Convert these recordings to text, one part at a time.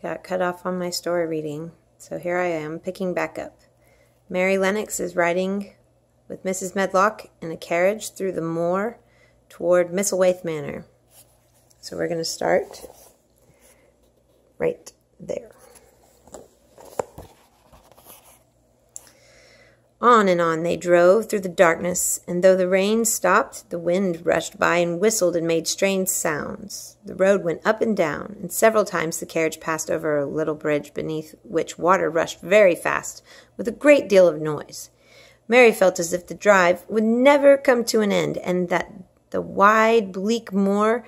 got cut off on my story reading, so here I am picking back up. Mary Lennox is riding with Mrs. Medlock in a carriage through the moor toward Misselthwaite Manor. So we're going to start right there. On and on they drove through the darkness, and though the rain stopped, the wind rushed by and whistled and made strange sounds. The road went up and down, and several times the carriage passed over a little bridge beneath which water rushed very fast, with a great deal of noise. Mary felt as if the drive would never come to an end, and that the wide, bleak moor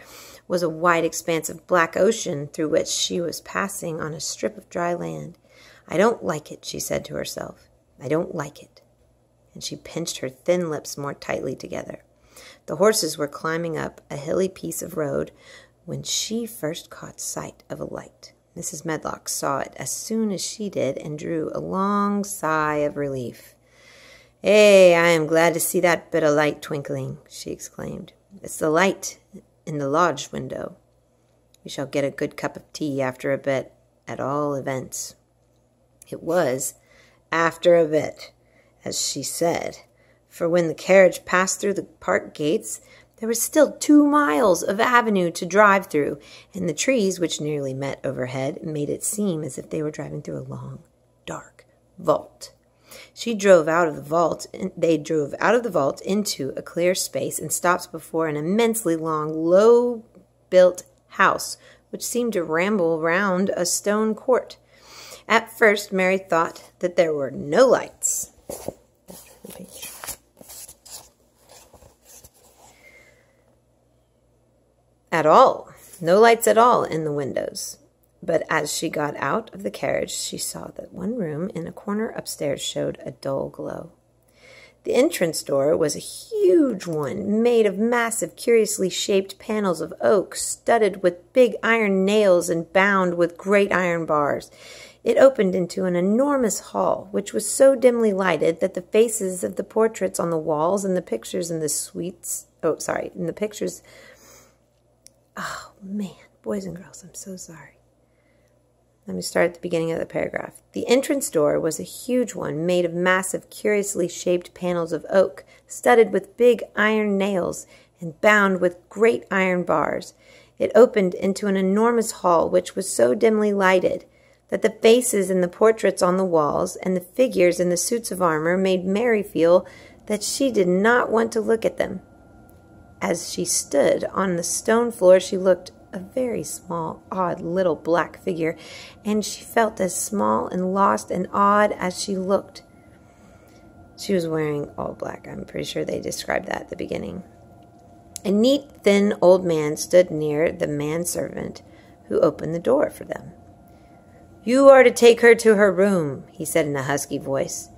was a wide expanse of black ocean through which she was passing on a strip of dry land. "I don't like it," she said to herself. "I don't like it." And she pinched her thin lips more tightly together. The horses were climbing up a hilly piece of road when she first caught sight of a light. Mrs. Medlock saw it as soon as she did and drew a long sigh of relief. "Eh, I am glad to see that bit of light twinkling," she exclaimed. "It's the light in the lodge window. We shall get a good cup of tea after a bit, at all events." It was after a bit, as she said, for when the carriage passed through the park gates, there was still 2 miles of avenue to drive through, and the trees, which nearly met overhead, made it seem as if they were driving through a long, dark vault. They drove out of the vault into a clear space and stopped before an immensely long, low-built house, which seemed to ramble round a stone court. At first, Mary thought that there were no lights. At all. No lights at all in the windows. But as she got out of the carriage, she saw that one room in a corner upstairs showed a dull glow. The entrance door was a huge one, made of massive, curiously shaped panels of oak, studded with big iron nails and bound with great iron bars. It opened into an enormous hall, which was so dimly lighted that the faces of the portraits on the walls and the pictures in the pictures. Oh, man, boys and girls, I'm so sorry. Let me start at the beginning of the paragraph. The entrance door was a huge one, made of massive, curiously shaped panels of oak, studded with big iron nails and bound with great iron bars. It opened into an enormous hall, which was so dimly lighted that the faces in the portraits on the walls and the figures in the suits of armor made Mary feel that she did not want to look at them. As she stood on the stone floor, she looked a very small, odd little black figure, and she felt as small and lost and odd as she looked. She was wearing all black. I'm pretty sure they described that at the beginning. A neat, thin old man stood near the manservant who opened the door for them. "You are to take her to her room," he said in a husky voice.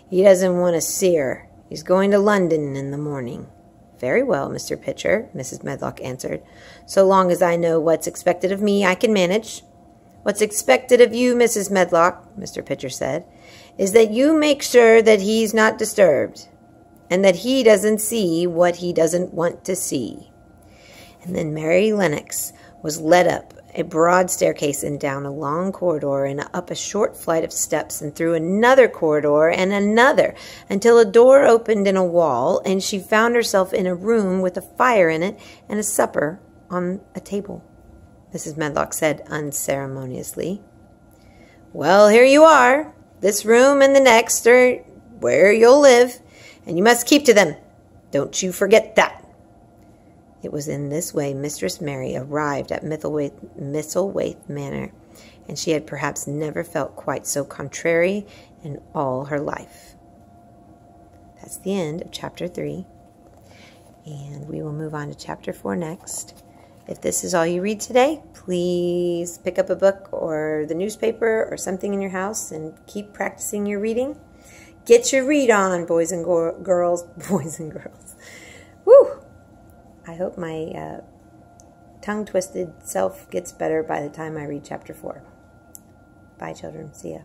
"He doesn't want to see her. He's going to London in the morning." "Very well, Mr. Pitcher," Mrs. Medlock answered. "So long as I know what's expected of me, I can manage." "What's expected of you, Mrs. Medlock," Mr. Pitcher said, "is that you make sure that he's not disturbed, and that he doesn't see what he doesn't want to see." And then Mary Lennox was led up a broad staircase and down a long corridor and up a short flight of steps and through another corridor and another until a door opened in a wall and she found herself in a room with a fire in it and a supper on a table. Mrs. Medlock said unceremoniously, "Well, here you are. This room and the next are where you'll live, and you must keep to them. Don't you forget that." It was in this way Mistress Mary arrived at Misselthwaite Manor, and she had perhaps never felt quite so contrary in all her life. That's the end of Chapter 3, and we will move on to Chapter 4 next. If this is all you read today, please pick up a book or the newspaper or something in your house and keep practicing your reading. Get your read on, boys and girls. Boys and girls. Woo! I hope my tongue-twisted self gets better by the time I read Chapter 4. Bye, children. See ya.